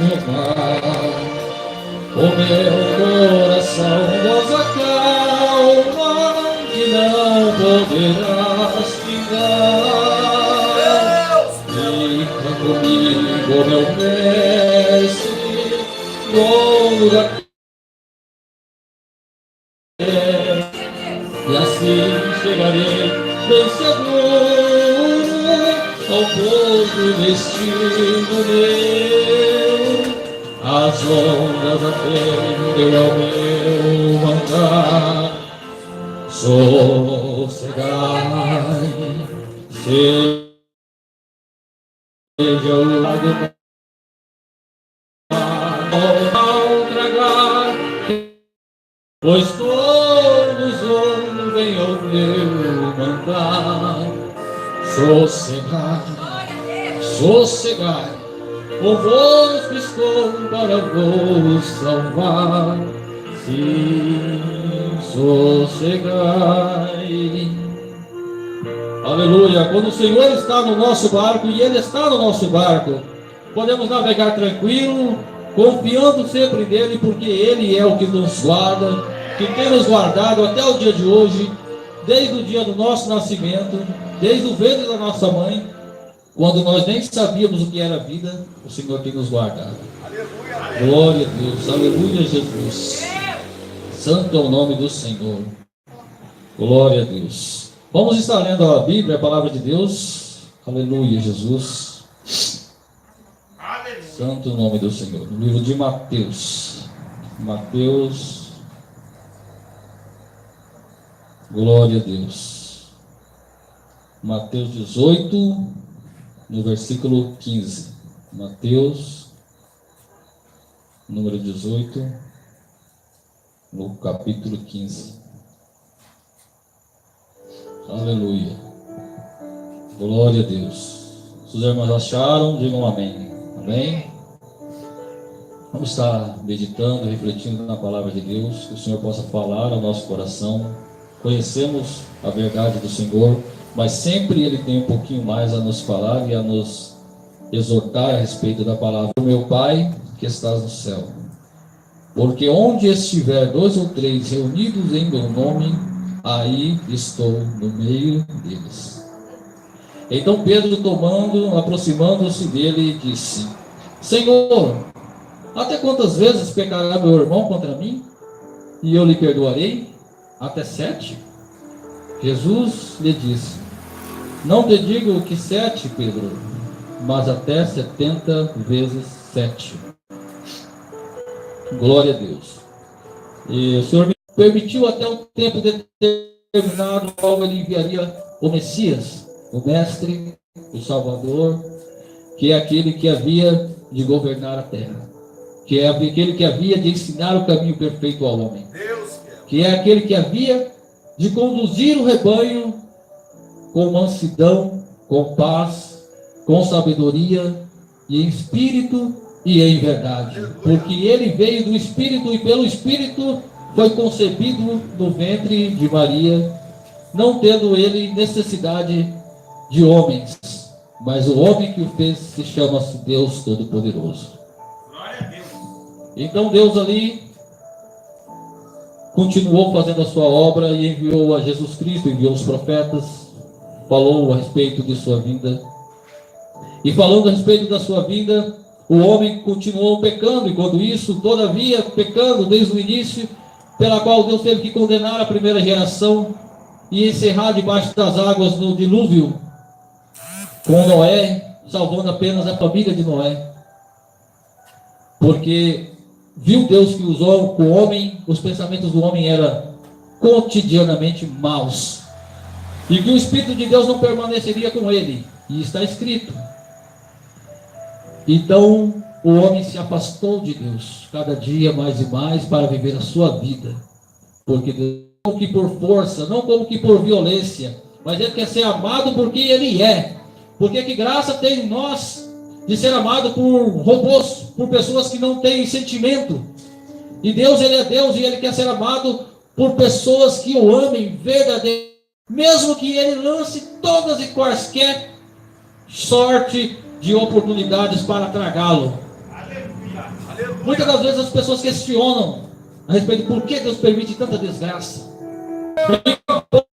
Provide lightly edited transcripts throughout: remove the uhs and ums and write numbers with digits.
no mar. O meu coração nos acalma, que não poderás ficar. Fica comigo, meu mestre, dono da terra, e assim chegarei bem seguro ao povo destino meu. As ondas atendem ao meu mandar, sossegai, seja o lado ao tragar, pois todos ouvem ao meu mandar. Sossegai, sossegai, convosco estou para vos salvar. Sim, sossegai. Aleluia. Quando o Senhor está no nosso barco, e Ele está no nosso barco, podemos navegar tranquilo, confiando sempre nele, porque Ele é o que nos guarda, que tem nos guardado até o dia de hoje, desde o dia do nosso nascimento, desde o ventre da nossa mãe, quando nós nem sabíamos o que era vida, o Senhor tem nos guardado. Aleluia. Glória a Deus, aleluia, Jesus. Santo é o nome do Senhor. Glória a Deus. Vamos estar lendo a Bíblia, a palavra de Deus. Aleluia, Jesus. Aleluia. Santo é o nome do Senhor. No livro de Mateus. Mateus. Glória a Deus. Mateus 18, no versículo 15. Mateus, número 18, no capítulo 15. Aleluia. Glória a Deus. Se os irmãos acharam, digam amém. Amém? Vamos estar meditando, refletindo na palavra de Deus, que o Senhor possa falar ao nosso coração. Conhecemos a verdade do Senhor, mas sempre Ele tem um pouquinho mais a nos falar e a nos exortar a respeito da palavra. Meu Pai, que estás no céu, porque onde estiver 2 ou 3 reunidos em meu nome, aí estou no meio deles. Então Pedro, aproximando-se dele, disse: Senhor, até quantas vezes pecará meu irmão contra mim, e eu lhe perdoarei? Até 7? Jesus lhe disse: Não te digo que 7, Pedro, mas até 70 vezes 7. Glória a Deus. E o Senhor me permitiu até um tempo determinado, qual Ele enviaria o Messias, o Mestre, o Salvador, que é aquele que havia de governar a terra, que é aquele que havia de ensinar o caminho perfeito ao homem, que é aquele que havia de conduzir o rebanho com mansidão, com paz, com sabedoria e em espírito e em verdade, porque ele veio do Espírito e pelo Espírito foi concebido no ventre de Maria, não tendo ele necessidade de homens, mas o homem que o fez se chama-se Deus Todo-Poderoso. Então Deus ali continuou fazendo a sua obra e enviou a Jesus Cristo, enviou os profetas, falou a respeito de sua vinda. E falando a respeito da sua vinda, o homem continuou pecando, enquanto isso, todavia, pecando desde o início, pela qual Deus teve que condenar a primeira geração e encerrar debaixo das águas no dilúvio com Noé, salvando apenas a família de Noé. Porque viu Deus que o homem, os pensamentos do homem eram cotidianamente maus, e que o Espírito de Deus não permaneceria com ele, e está escrito. Então o homem se afastou de Deus, cada dia mais e mais, para viver a sua vida, porque Deus, não como que por força, não como que por violência, mas Ele quer ser amado porque Ele é. Porque que graça tem em nós de ser amado por robôs, por pessoas que não têm sentimento. E Deus, Ele é Deus, e Ele quer ser amado por pessoas que o amem verdadeiramente, mesmo que Ele lance todas e quaisquer sorte de oportunidades para tragá-lo. Muitas das vezes as pessoas questionam a respeito de por que Deus permite tanta desgraça.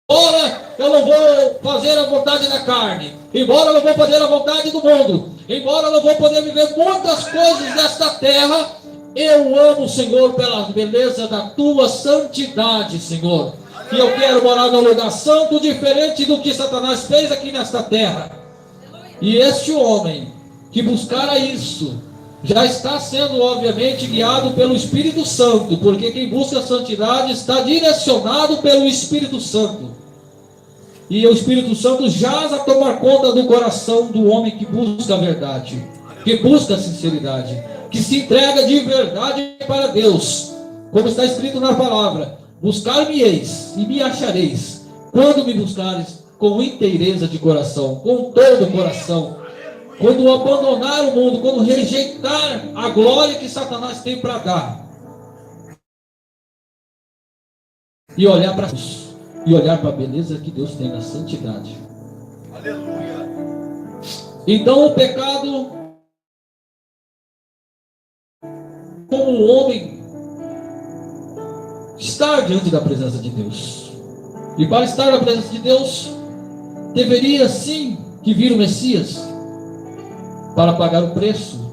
Embora eu não vou fazer a vontade da carne, embora eu não vou fazer a vontade do mundo, embora eu não vou poder viver muitas coisas desta terra, eu amo o Senhor pela beleza da tua santidade, Senhor. E eu quero morar num lugar santo, diferente do que Satanás fez aqui nesta terra. E este homem que buscara isso, já está sendo obviamente guiado pelo Espírito Santo, porque quem busca a santidade está direcionado pelo Espírito Santo. E o Espírito Santo jaz a tomar conta do coração do homem que busca a verdade, que busca a sinceridade, que se entrega de verdade para Deus. Como está escrito na palavra: buscar-me-eis e me achareis, quando me buscares com inteireza de coração, com todo o coração. Quando abandonar o mundo, quando rejeitar a glória que Satanás tem para dar, e olhar para Deus, e olhar para a beleza que Deus tem na santidade. Aleluia. Então o pecado, como o homem estar diante da presença de Deus, e para estar na presença de Deus, deveria sim que vir o Messias, para pagar o preço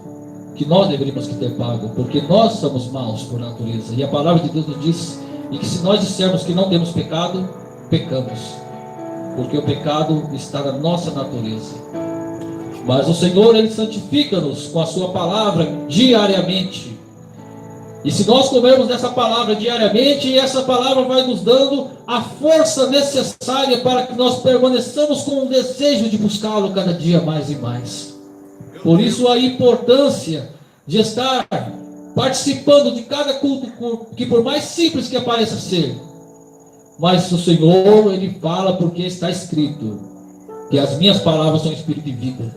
que nós deveríamos ter pago, porque nós somos maus por natureza, e a palavra de Deus nos diz, e que se nós dissermos que não temos pecado, pecamos, porque o pecado está na nossa natureza. Mas o Senhor, Ele santifica-nos com a sua palavra diariamente, e se nós comermos dessa palavra diariamente, essa palavra vai nos dando a força necessária para que nós permaneçamos com o desejo de buscá-lo cada dia mais e mais. Por isso a importância de estar participando de cada culto, que por mais simples que pareça ser, mas o Senhor, Ele fala, porque está escrito que as minhas palavras são espírito e vida.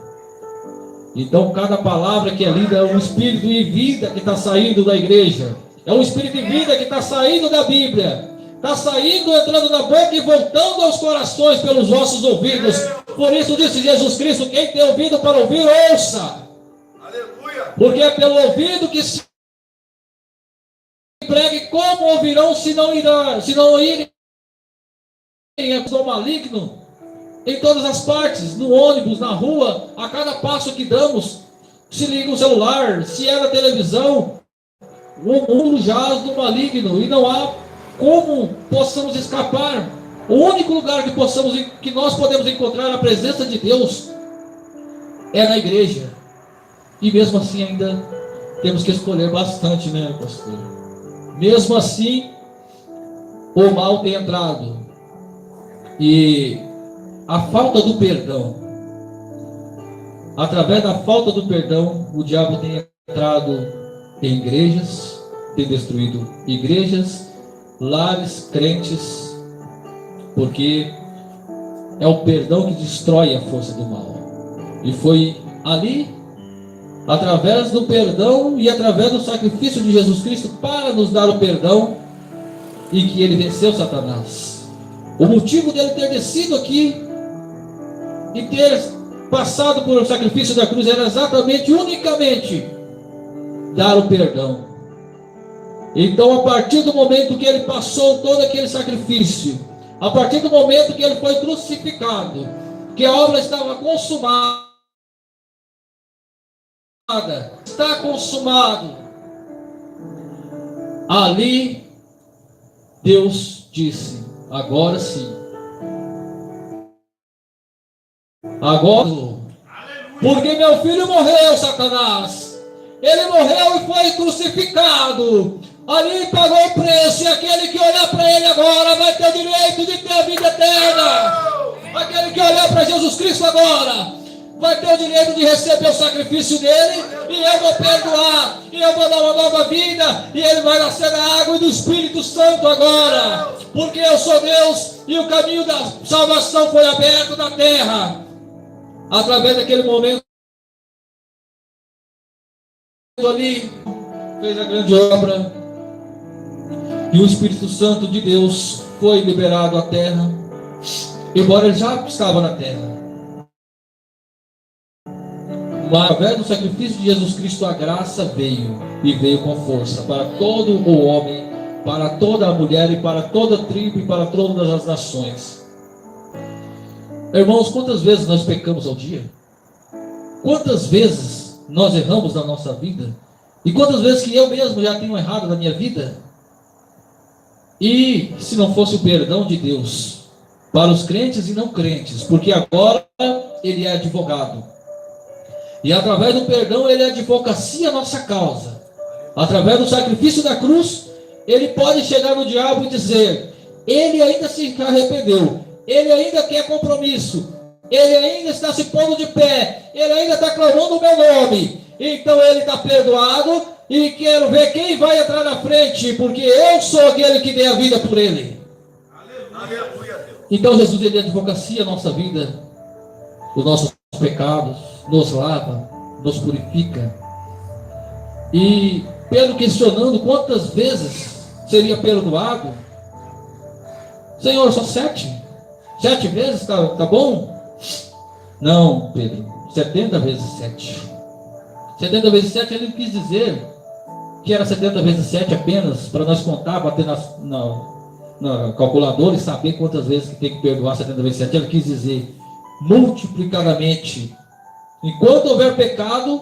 Então cada palavra que é lida é um espírito e vida que está saindo da igreja, é um espírito e vida que está saindo da Bíblia, está saindo, entrando na boca e voltando aos corações pelos vossos ouvidos. Por isso disse Jesus Cristo: quem tem ouvido para ouvir, ouça. Aleluia. Porque é pelo ouvido que se pregue. Como ouvirão se não irem ao maligno em todas as partes, no ônibus, na rua, a cada passo que damos, se liga o celular, se é na televisão, o mundo jaz do maligno e não há como possamos escapar. O único lugar que nós podemos encontrar a presença de Deus é na igreja. E mesmo assim ainda temos que escolher bastante, né, pastor? Mesmo assim, o mal tem entrado. E a falta do perdão, através da falta do perdão, o diabo tem entrado em igrejas, tem destruído igrejas, lares, crentes, porque é o perdão que destrói a força do mal. E foi ali, através do perdão e através do sacrifício de Jesus Cristo para nos dar o perdão, e que Ele venceu Satanás. O motivo dele ter descido aqui e ter passado por o sacrifício da cruz era exatamente, unicamente, dar o perdão. Então, a partir do momento que Ele passou todo aquele sacrifício, a partir do momento que Ele foi crucificado, que a obra estava consumada, está consumado, ali Deus disse: agora sim, agora, porque meu filho morreu, Satanás, ele morreu e foi crucificado, ali pagou o preço, e aquele que olhar para ele agora vai ter o direito de ter a vida eterna. Aquele que olhar para Jesus Cristo agora vai ter o direito de receber o sacrifício dele, e eu vou perdoar, e eu vou dar uma nova vida, e ele vai nascer da água e do Espírito Santo agora, porque eu sou Deus, e o caminho da salvação foi aberto na terra, através daquele momento ali, fez a grande obra, e o Espírito Santo de Deus foi liberado à terra, embora ele já estava na terra. Mas através do sacrifício de Jesus Cristo, a graça veio, e veio com força para todo o homem, para toda a mulher e para toda a tribo e para todas as nações. Irmãos, quantas vezes nós pecamos ao dia? Quantas vezes nós erramos na nossa vida? E quantas vezes que eu mesmo já tenho errado na minha vida? E se não fosse o perdão de Deus para os crentes e não crentes, porque agora Ele é advogado, e através do perdão Ele advocacia a nossa causa. Através do sacrifício da cruz, Ele pode chegar no diabo e dizer: ele ainda se arrependeu, ele ainda quer compromisso, ele ainda está se pondo de pé, ele ainda está clamando o meu nome, então ele está perdoado, e quero ver quem vai entrar na frente, porque eu sou aquele que dei a vida por ele. Aleluia. Então Jesus, Ele advocacia a nossa vida, os nossos pecados, nos lava, nos purifica. E Pedro questionando quantas vezes seria perdoado. Senhor, só 7 vezes, tá bom? Não, Pedro, 70 vezes 7. 70 vezes 7, ele quis dizer que era 70 vezes 7 apenas, para nós contar, bater na calculadora e saber quantas vezes que tem que perdoar. 70 vezes 7, ele quis dizer multiplicadamente. Enquanto houver pecado,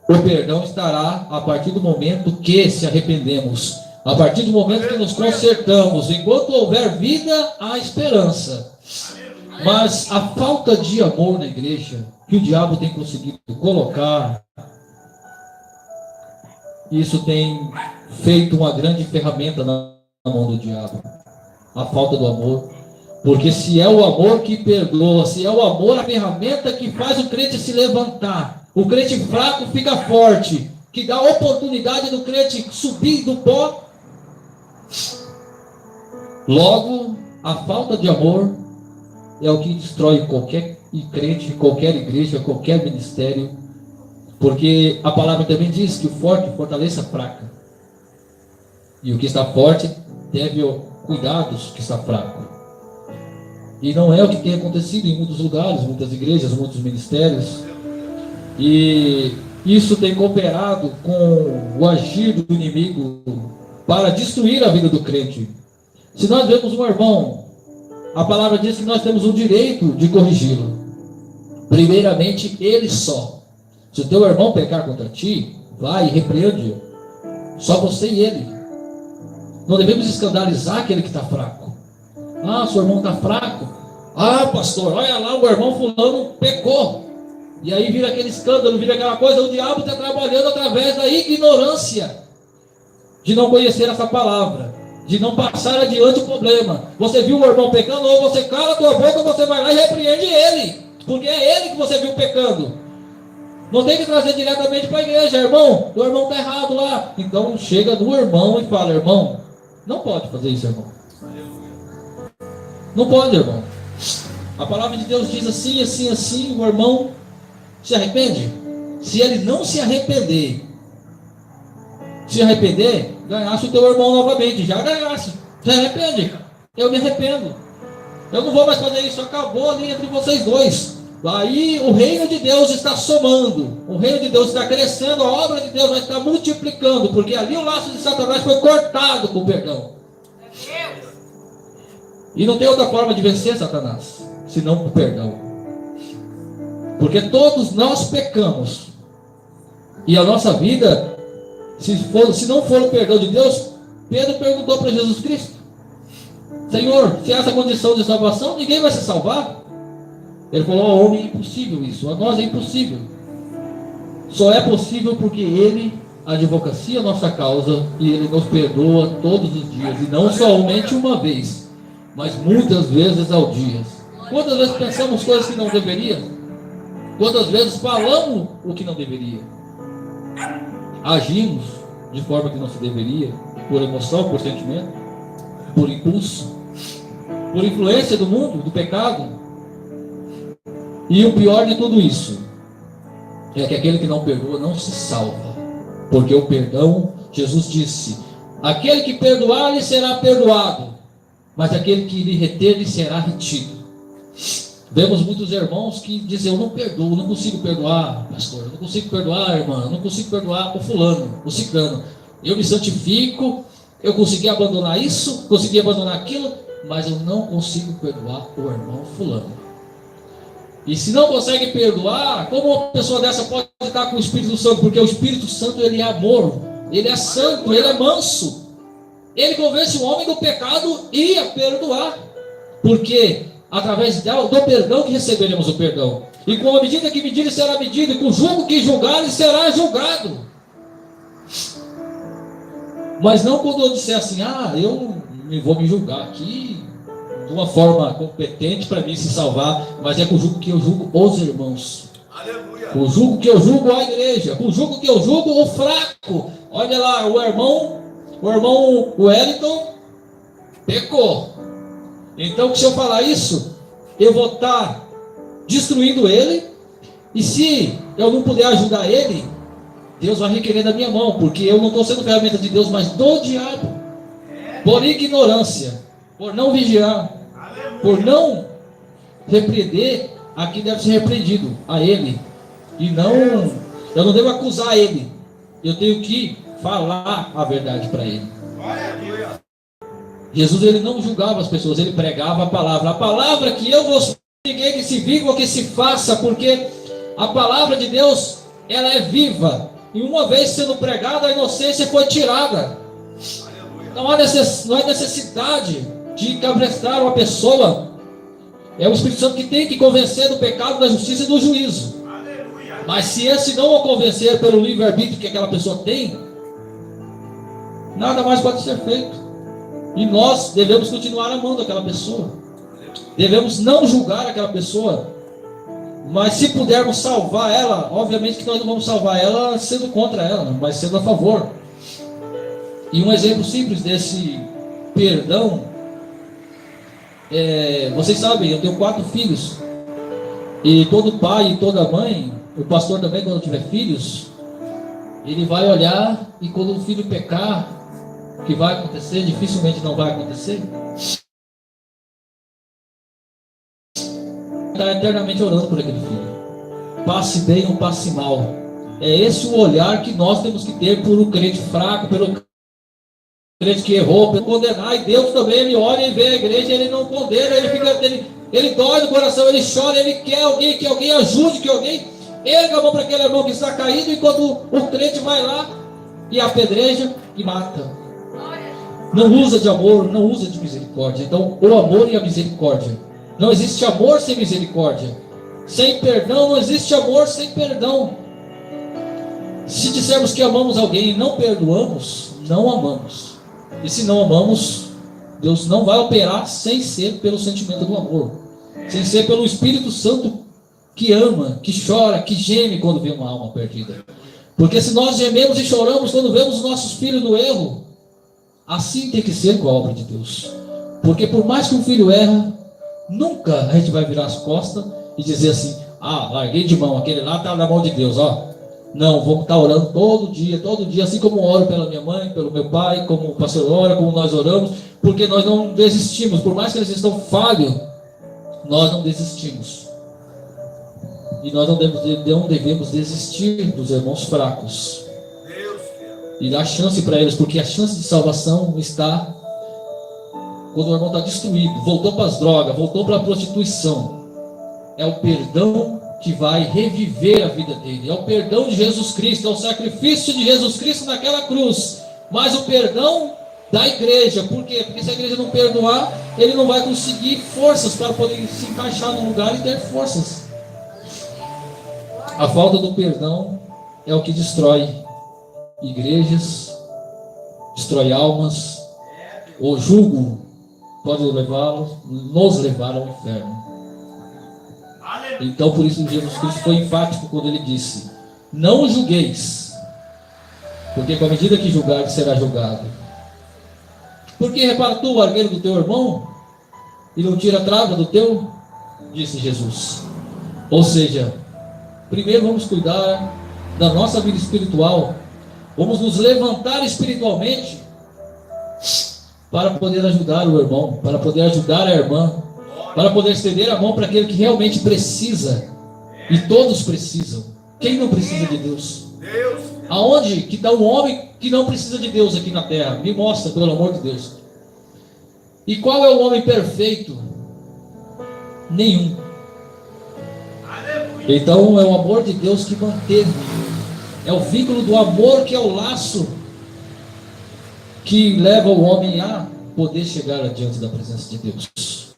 o perdão estará a partir do momento que se arrependemos, a partir do momento que nos consertamos. Enquanto houver vida, há esperança. Mas a falta de amor na igreja, que o diabo tem conseguido colocar, isso tem feito uma grande ferramenta na mão do diabo. A falta do amor. Porque se é o amor que perdoa, se é o amor a ferramenta que faz o crente se levantar, o crente fraco fica forte, que dá a oportunidade do crente subir do pó. Logo, a falta de amor é o que destrói qualquer crente, qualquer igreja, qualquer ministério. Porque a palavra também diz que o forte fortaleça a fraca. E o que está forte deve cuidar dos que está fraco. E não é o que tem acontecido em muitos lugares, muitas igrejas, muitos ministérios. E isso tem cooperado com o agir do inimigo para destruir a vida do crente. Se nós vemos um irmão, a palavra diz que nós temos o direito de corrigi-lo. Primeiramente, ele só. Se o teu irmão pecar contra ti, vai e repreende-o. Só você e ele. Não devemos escandalizar aquele que está fraco. Ah, seu irmão está fraco. Ah, pastor, olha lá, o irmão fulano pecou. E aí vira aquele escândalo, vira aquela coisa. O diabo está trabalhando através da ignorância, de não conhecer essa palavra, de não passar adiante o problema. Você viu o irmão pecando, ou você cala a tua boca, ou você vai lá e repreende ele, porque é ele que você viu pecando. Não tem que trazer diretamente para a igreja: irmão, o irmão está errado lá. Então chega no irmão e fala: irmão, não pode fazer isso, irmão. Não pode, irmão. A palavra de Deus diz assim, assim, assim. O irmão se arrepende. Se ele não se arrepender, ganhasse o teu irmão novamente. Já ganhasse. Se arrepende. Eu me arrependo. Eu não vou mais fazer isso. Acabou ali entre vocês dois. Aí o reino de Deus está somando, o reino de Deus está crescendo, a obra de Deus vai estar multiplicando, porque ali o laço de Satanás foi cortado com o perdão. E não tem outra forma de vencer Satanás, senão com o perdão. Porque todos nós pecamos, e a nossa vida, se não for o perdão de Deus, Pedro perguntou para Jesus Cristo: Senhor, se essa condição de salvação, ninguém vai se salvar? Ele falou: ao homem é impossível isso, a nós é impossível. Só é possível porque Ele advocacia a nossa causa e Ele nos perdoa todos os dias. E não somente uma vez, mas muitas vezes ao dia. Quantas vezes pensamos coisas que não deveria? Quantas vezes falamos o que não deveria? Agimos de forma que não se deveria, por emoção, por sentimento, por impulso, por influência do mundo, do pecado. E o pior de tudo isso é que aquele que não perdoa não se salva, porque o perdão, Jesus disse: aquele que perdoar lhe será perdoado, mas aquele que lhe reter lhe será retido. Vemos muitos irmãos que dizem: eu não perdoo, não consigo perdoar, pastor, eu não consigo perdoar, irmã, eu não consigo perdoar o fulano, o ciclano. Eu me santifico, eu consegui abandonar isso, consegui abandonar aquilo, mas eu não consigo perdoar o irmão fulano. E se não consegue perdoar, como uma pessoa dessa pode estar com o Espírito Santo? Porque o Espírito Santo, ele é amor, ele é santo, ele é manso. Ele convence o homem do pecado e a perdoar. Porque através do perdão que receberemos o perdão. E com a medida que medir será medido, e com o julgo que julgar será julgado. Mas não quando eu disser assim: eu vou me julgar aqui de uma forma competente para mim se salvar, mas é com o jugo que eu julgo os irmãos. Aleluia. Com o jugo que eu julgo a igreja, com o jugo que eu julgo o fraco. Olha lá, o irmão Wellington pecou. Então, se eu falar isso, eu vou estar destruindo ele, e se eu não puder ajudar ele, Deus vai requerer da minha mão, porque eu não estou sendo ferramenta de Deus, mas do diabo, por ignorância, por não vigiar, por não repreender a quem deve ser repreendido, a ele. E não, eu não devo acusar ele, eu tenho que falar a verdade para ele. Jesus, ele não julgava as pessoas, ele pregava a palavra que eu vos preguei, que se viva, que se faça, porque a palavra de Deus, ela é viva, e uma vez sendo pregada, a inocência foi tirada. Não há necessidade de cabrestar uma pessoa. É o Espírito Santo que tem que convencer do pecado, da justiça e do juízo. Mas se esse não o convencer pelo livre-arbítrio que aquela pessoa tem, nada mais pode ser feito. E nós devemos continuar amando aquela pessoa. Devemos não julgar aquela pessoa. Mas se pudermos salvar ela, obviamente que nós não vamos salvar ela sendo contra ela, mas sendo a favor. E um exemplo simples desse perdão, vocês sabem, eu tenho 4 filhos. E todo pai e toda mãe, o pastor também, quando tiver filhos, ele vai olhar, e quando o filho pecar, o que vai acontecer, dificilmente não vai acontecer, está eternamente orando por aquele filho. Passe bem ou passe mal. É esse o olhar que nós temos que ter por um crente fraco, pelo crente que errou, pelo condenar. E Deus também, ele olha e vê a igreja, ele não condena, ele dói no coração, ele chora, ele quer alguém, que alguém ajude, que alguém erga a mão para aquele irmão que está caído, enquanto o crente vai lá e apedreja e mata. Não usa de amor, não usa de misericórdia. Então, o amor e a misericórdia. Não existe amor sem misericórdia. Sem perdão, não existe amor sem perdão. Se dissermos que amamos alguém e não perdoamos, não amamos. E se não amamos, Deus não vai operar sem ser pelo sentimento do amor, sem ser pelo Espírito Santo que ama, que chora, que geme quando vê uma alma perdida. Porque se nós gememos e choramos quando vemos os nossos filhos no erro, assim tem que ser com a obra de Deus. Porque por mais que um filho erra, nunca a gente vai virar as costas e dizer assim: larguei de mão, aquele lá está na mão de Deus, ó. Não, vamos estar orando todo dia, assim como eu oro pela minha mãe, pelo meu pai, como o pastor ora, como nós oramos, porque nós não desistimos, por mais que eles estão falhos, nós não desistimos. E nós não devemos desistir dos irmãos fracos. E dar chance para eles, porque a chance de salvação está quando o irmão está destruído, voltou para as drogas, voltou para a prostituição. É o perdão que vai reviver a vida dele. É o perdão de Jesus Cristo, é o sacrifício de Jesus Cristo naquela cruz. Mas o perdão da igreja. Por quê? Porque se a igreja não perdoar, ele não vai conseguir forças para poder se encaixar no lugar e ter forças. A falta do perdão é o que destrói igrejas, destrói almas. O jugo pode nos levar ao inferno. Então por isso Jesus Cristo foi enfático quando ele disse: não julgueis, porque com a medida que julgar será julgado. Porque repara tu o argueiro do teu irmão e não tira a trava do teu, disse Jesus. Ou seja, primeiro vamos cuidar da nossa vida espiritual, vamos nos levantar espiritualmente para poder ajudar o irmão, para poder ajudar a irmã. para poder estender a mão para aquele que realmente precisa. E todos precisam. Quem não precisa de Deus? Aonde que está um homem que não precisa de Deus aqui na terra? Me mostra, pelo amor de Deus. E qual é o homem perfeito? Nenhum. Então é o amor de Deus que manteve. É o vínculo do amor que é o laço que leva o homem a poder chegar adiante da presença de Deus.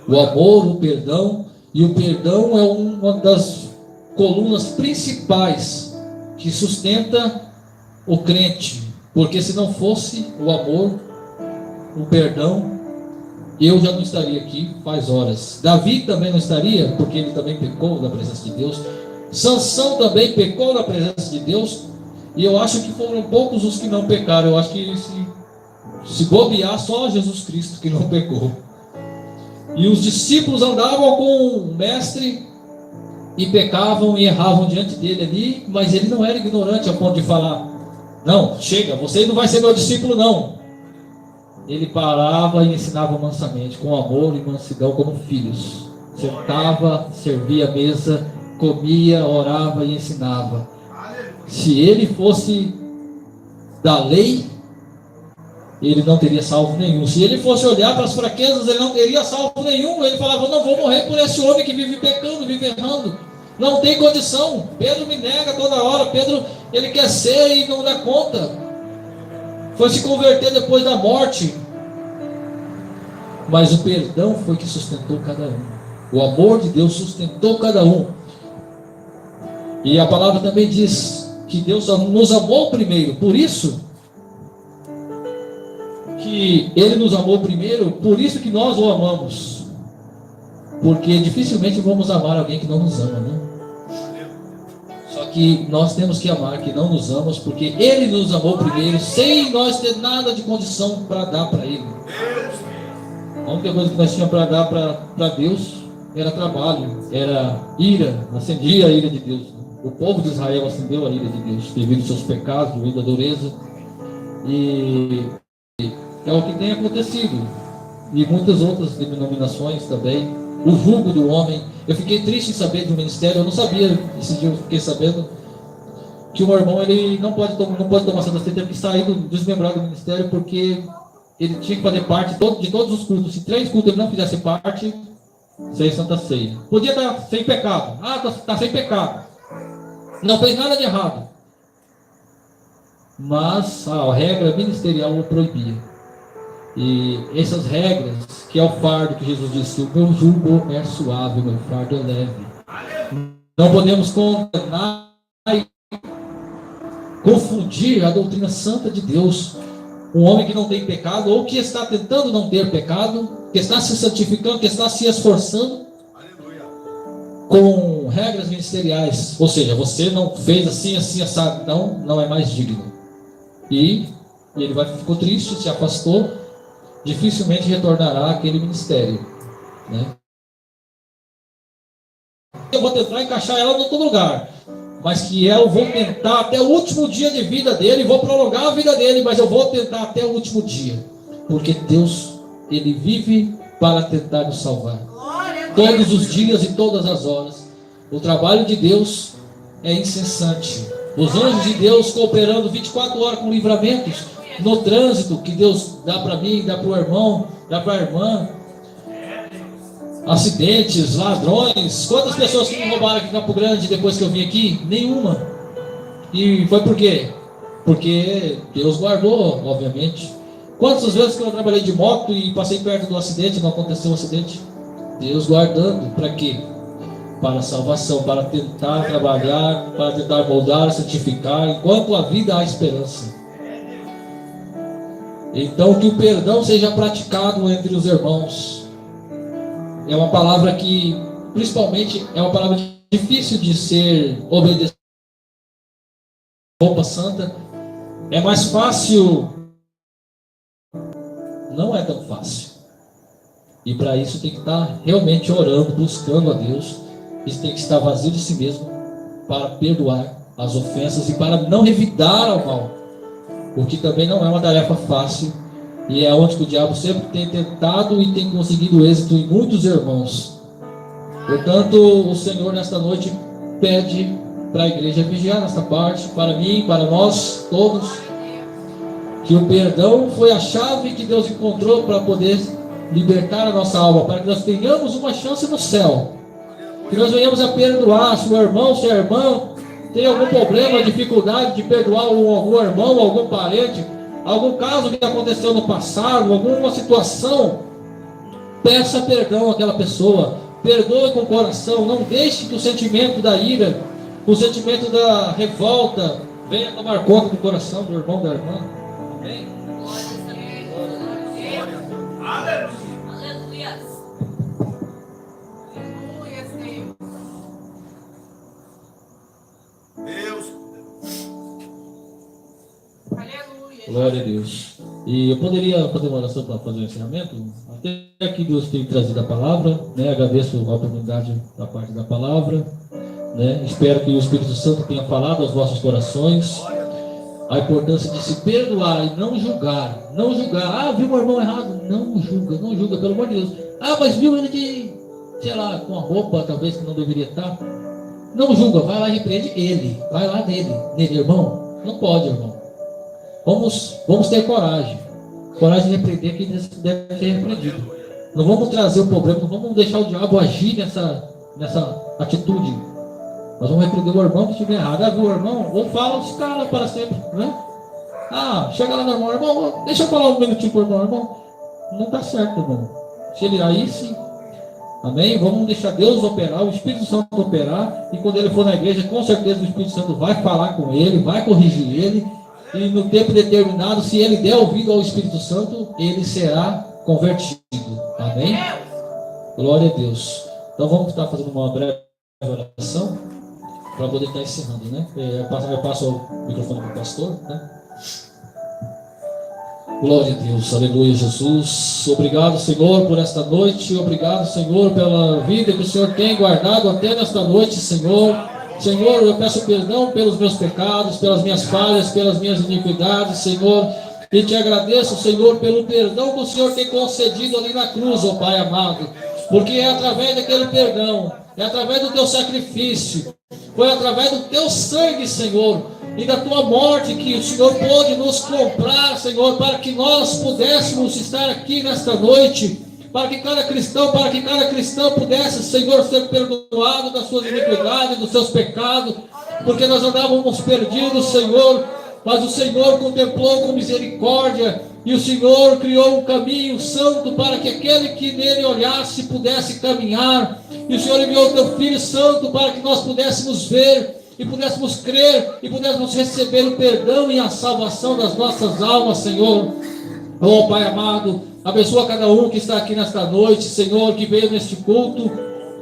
O amor, o perdão. E o perdão é uma das colunas principais que sustenta o crente. Porque se não fosse o amor, o perdão, eu já não estaria aqui faz horas. Davi também não estaria, porque ele também pecou na presença de Deus. Sansão também pecou na presença de Deus. E eu acho que foram poucos os que não pecaram. Eu acho que se bobear, só Jesus Cristo que não pecou. E os discípulos andavam com o mestre e pecavam e erravam diante dele ali, mas ele não era ignorante ao ponto de falar: não, chega, você não vai ser meu discípulo não. Ele parava e ensinava mansamente, com amor e mansidão, como filhos. Sentava, servia a mesa, comia, orava e ensinava. Se ele fosse da lei, ele não teria salvo nenhum. Se ele fosse olhar para as fraquezas, ele não teria salvo nenhum. Ele falava: não vou morrer por esse homem que vive pecando, vive errando. Não tem condição. Pedro me nega toda hora. Pedro, ele quer ser e não dá conta. Foi se converter depois da morte. Mas o perdão foi que sustentou cada um. O amor de Deus sustentou cada um. E a palavra também diz que Deus nos amou primeiro. Por isso que Ele nos amou primeiro, por isso que nós o amamos. Porque dificilmente vamos amar alguém que não nos ama, né? Só que nós temos que amar que não nos ama, porque Ele nos amou primeiro, sem nós ter nada de condição para dar para Ele. A única coisa que nós tínhamos para dar para Deus era trabalho, era ira, acendia a ira de Deus. O povo de Israel acendeu a ira de Deus, devido aos seus pecados, devido à dureza. E é o que tem acontecido. E muitas outras denominações também. O jugo do homem. Eu fiquei triste em saber do ministério. Eu não sabia, esse dia eu fiquei sabendo que o meu irmão, ele não pode tomar Santa Ceia, teve que sair desmembrado do ministério, porque ele tinha que fazer parte de todos os cultos. Se 3 cultos ele não fizesse parte, sem Santa Ceia. Podia estar sem pecado. Está sem pecado. Não fez nada de errado. Mas a regra ministerial o proibia. E essas regras, que é o fardo que Jesus disse: o meu jugo é suave, o meu fardo é leve. Não podemos condenar e confundir a doutrina santa de Deus. Um homem que não tem pecado, ou que está tentando não ter pecado, que está se santificando, que está se esforçando, com regras ministeriais. Ou seja, você não fez assim, assim, assado, não é mais digno. E ele ficou triste, se afastou, dificilmente retornará àquele ministério, né? Eu vou tentar encaixar ela em todo lugar, mas que eu vou tentar até o último dia de vida dele, vou prolongar a vida dele, mas eu vou tentar até o último dia, porque Deus, Ele vive para tentar nos salvar, todos os dias e todas as horas. O trabalho de Deus é incessante, os anjos de Deus cooperando 24 horas com livramentos, no trânsito que Deus dá para mim, dá para o irmão, dá para a irmã. Acidentes, ladrões. Quantas pessoas que me roubaram aqui em Campo Grande depois que eu vim aqui? Nenhuma. E foi por quê? Porque Deus guardou, obviamente. Quantas vezes que eu trabalhei de moto e passei perto do acidente, não aconteceu um acidente? Deus guardando. Para quê? Para a salvação, para tentar trabalhar, para tentar moldar, santificar. Enquanto a vida há esperança. Então, que o perdão seja praticado entre os irmãos. É uma palavra que, principalmente, é uma palavra difícil de ser obedecida. Roupa santa. É mais fácil. Não é tão fácil. E para isso tem que estar realmente orando, buscando a Deus. Isso tem que estar vazio de si mesmo para perdoar as ofensas e para não revidar ao mal. Porque também não é uma tarefa fácil E é onde que o diabo sempre tem tentado e tem conseguido êxito em muitos irmãos. Portanto, o Senhor nesta noite pede para a igreja vigiar nesta parte, para mim, para nós todos, que o perdão foi a chave que Deus encontrou para poder libertar a nossa alma, para que nós tenhamos uma chance no céu, que nós venhamos a perdoar. Se o irmão, se a irmã tem algum problema, dificuldade de perdoar algum irmão, algum parente, algum caso que aconteceu no passado, alguma situação, peça perdão àquela pessoa, perdoe com o coração, não deixe que o sentimento da ira, o sentimento da revolta venha tomar conta do coração do irmão, da irmã. Amém? Aleluia. Deus. Glória a Deus. E eu poderia fazer uma oração para fazer o encerramento? Até aqui Deus tem trazido a palavra, né? Agradeço a oportunidade da parte da palavra, né? Espero que o Espírito Santo tenha falado aos vossos corações a importância de se perdoar e não julgar. Não julgar. Ah, viu um irmão errado? Não julga, não julga, pelo amor de Deus. Ah, mas viu ele de, sei lá, com a roupa talvez que não deveria estar. Não julga, vai lá e repreende ele. Vai lá nele, irmão. Não pode, irmão. Vamos ter coragem. Coragem de repreender quem deve ser repreendido. Não vamos trazer o problema, não vamos deixar o diabo agir nessa atitude. Nós vamos repreender o irmão que estiver errado. Ah, viu o irmão? Ou fala os caras para sempre, né? Ah, chega lá no irmão, deixa eu falar um minutinho para o irmão. Não está certo, irmão. Se ele aí sim. Amém? Vamos deixar Deus operar, o Espírito Santo operar. E quando ele for na igreja, com certeza o Espírito Santo vai falar com ele, vai corrigir ele. E no tempo determinado, se ele der ouvido ao Espírito Santo, ele será convertido. Amém? Glória a Deus. Então vamos estar fazendo uma breve oração para poder estar encerrando, né? Eu passo o microfone para o pastor, né? Glória a Deus, aleluia, Jesus. Obrigado, Senhor, por esta noite. Obrigado, Senhor, pela vida que o Senhor tem guardado até nesta noite, Senhor. Senhor, eu peço perdão pelos meus pecados, pelas minhas falhas, pelas minhas iniquidades, Senhor. E te agradeço, Senhor, pelo perdão que o Senhor tem concedido ali na cruz, ó Pai amado. Porque é através daquele perdão, é através do teu sacrifício, foi através do teu sangue, Senhor, e da tua morte que o Senhor pôde nos comprar, Senhor, para que nós pudéssemos estar aqui nesta noite. Para que cada cristão pudesse, Senhor, ser perdoado das suas iniquidades, dos seus pecados, porque nós andávamos perdidos, Senhor, mas o Senhor contemplou com misericórdia, e o Senhor criou um caminho santo para que aquele que nele olhasse pudesse caminhar, e o Senhor enviou o teu Filho Santo para que nós pudéssemos ver, e pudéssemos crer, e pudéssemos receber o perdão e a salvação das nossas almas, Senhor. Oh Pai amado, abençoa cada um que está aqui nesta noite, Senhor, que veio neste culto.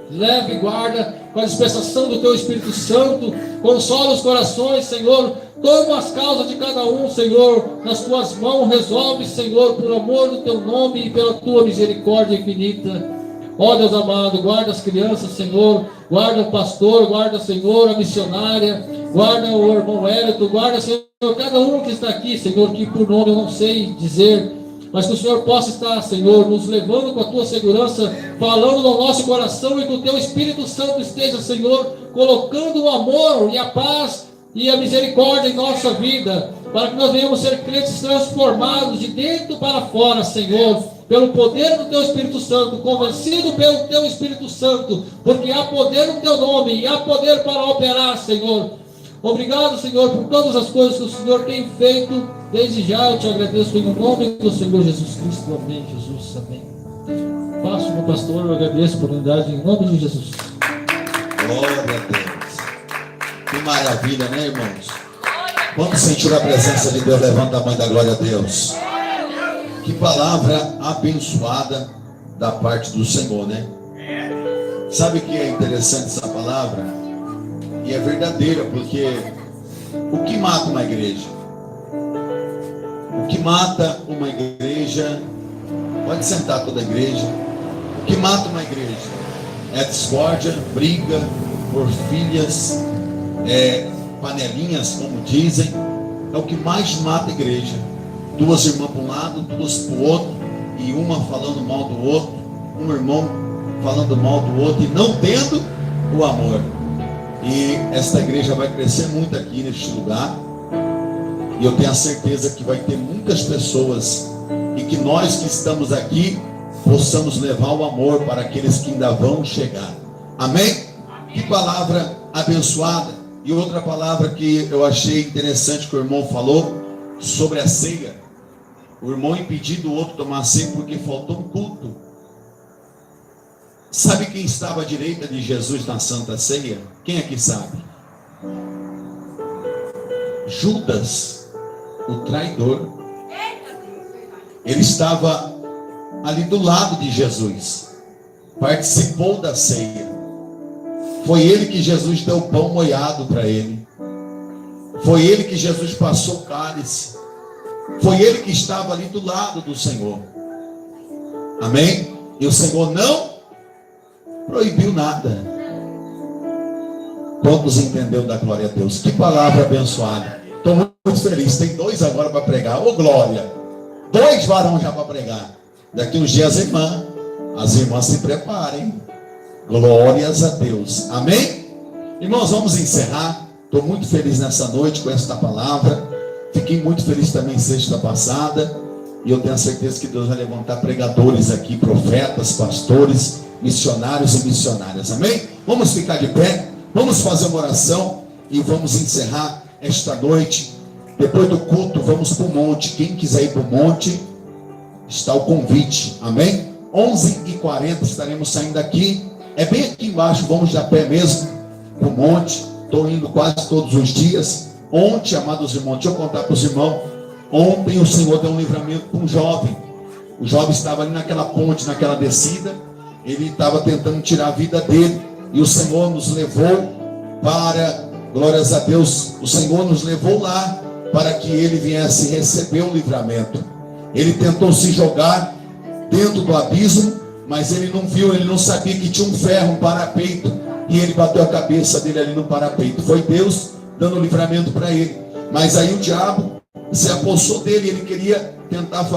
Leve e guarda com a dispensação do teu Espírito Santo. Consola os corações, Senhor. Toma as causas de cada um, Senhor, nas tuas mãos. Resolve, Senhor, por amor do teu nome e pela tua misericórdia infinita. Ó Deus amado, guarda as crianças, Senhor. Guarda o pastor, guarda, Senhor, a missionária. Guarda o irmão Hélito, guarda, Senhor, cada um que está aqui, Senhor, que por nome eu não sei dizer, mas que o Senhor possa estar, Senhor, nos levando com a tua segurança, falando no nosso coração, e que o teu Espírito Santo esteja, Senhor, colocando o amor e a paz e a misericórdia em nossa vida, para que nós venhamos ser crentes transformados de dentro para fora, Senhor, pelo poder do teu Espírito Santo, convencido pelo teu Espírito Santo, porque há poder no teu nome e há poder para operar, Senhor. Obrigado, Senhor, por todas as coisas que o Senhor tem feito. Desde já eu te agradeço em nome do Senhor Jesus Cristo. Amém, Jesus. Amém. Passo para o pastor, eu agradeço a oportunidade em nome de Jesus. Glória a Deus. Que maravilha, né, irmãos? Vamos sentir a presença de Deus. Levanta a mãe da glória a Deus. Que palavra abençoada da parte do Senhor, né? Sabe o que é interessante essa palavra? E é verdadeira, porque o que mata uma igreja? O que mata uma igreja, pode sentar toda a igreja, o que mata uma igreja é discórdia, briga, porfilhas, panelinhas, como dizem, é o que mais mata a igreja. duas irmãs para um lado, duas para o outro, e uma falando mal do outro, um irmão falando mal do outro e não tendo o amor. E esta igreja vai crescer muito aqui neste lugar, e eu tenho a certeza que vai ter muitas pessoas, e que nós que estamos aqui possamos levar o amor para aqueles que ainda vão chegar. Amém? Que palavra abençoada. E outra palavra que eu achei interessante que o irmão falou sobre a ceia. O irmão impediu o outro tomar ceia porque faltou um culto. Sabe quem estava à direita de Jesus na Santa Ceia? Quem aqui sabe? Judas, o traidor. Ele estava ali do lado de Jesus, participou da ceia. Foi ele que Jesus deu pão molhado para ele. Foi ele que Jesus passou o cálice. Foi ele que estava ali do lado do Senhor. Amém? E o Senhor não proibiu nada. Todos entenderam da glória a Deus. Que palavra abençoada. Estou muito feliz. Tem dois agora para pregar. Ô glória. Dois varões já para pregar. Daqui uns dias as irmãs se preparem. Glórias a Deus. Amém? Irmãos, vamos encerrar. Estou muito feliz nessa noite com esta palavra. Fiquei muito feliz também sexta passada. E eu tenho a certeza que Deus vai levantar pregadores aqui, profetas, pastores, missionários e missionárias. Amém? Vamos ficar de pé. Vamos fazer uma oração e vamos encerrar esta noite. Depois do culto, vamos para o monte. Quem quiser ir para o monte, está o convite. Amém? 11h40 estaremos saindo daqui. É bem aqui embaixo, vamos de a pé mesmo para o monte. Estou indo quase todos os dias. Ontem, amados irmãos, deixa eu contar para os irmãos. Ontem o Senhor deu um livramento para um jovem. O jovem estava ali naquela ponte, naquela descida. Ele estava tentando tirar a vida dele. E o Senhor nos levou para, glórias a Deus, o Senhor nos levou lá para que ele viesse receber o livramento. Ele tentou se jogar dentro do abismo, mas ele não viu, ele não sabia que tinha um ferro, um parapeito, e ele bateu a cabeça dele ali no parapeito. Foi Deus dando livramento para ele. Mas aí o diabo se apossou dele, ele queria tentar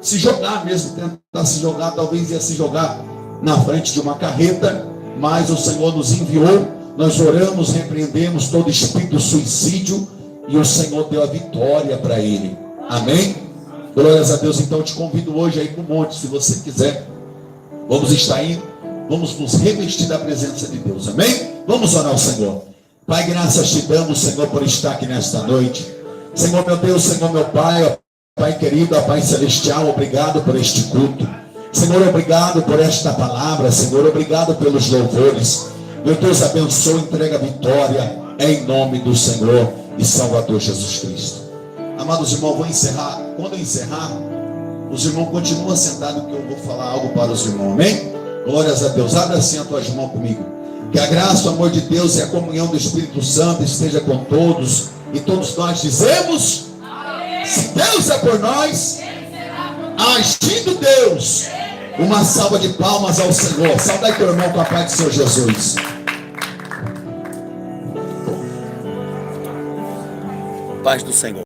se jogar mesmo, tentar se jogar, talvez ia se jogar na frente de uma carreta, mas o Senhor nos enviou, nós oramos, repreendemos todo espírito de suicídio, e o Senhor deu a vitória para ele. Amém? Glórias a Deus. Então eu te convido hoje aí para o monte, se você quiser. Vamos estar indo, vamos nos revestir da presença de Deus. Amém? Vamos orar ao Senhor. Pai, graças te damos, Senhor, por estar aqui nesta noite. Senhor meu Deus, Senhor meu Pai, ó Pai querido, ó Pai celestial, obrigado por este culto. Senhor, obrigado por esta palavra. Senhor, obrigado pelos louvores. Meu Deus, abençoa, entrega a vitória em nome do Senhor e Salvador Jesus Cristo. Amados irmãos, vou encerrar. Quando eu encerrar, os irmãos continuam sentados, que eu vou falar algo para os irmãos. Amém? Glórias a Deus. Abre assim as tuas mãos comigo. Que a graça, o amor de Deus e a comunhão do Espírito Santo esteja com todos. E todos nós dizemos: amém. Se Deus é por nós, agindo Deus. Uma salva de palmas ao Senhor. Saudai teu irmão com a paz do Senhor Jesus. Paz do Senhor.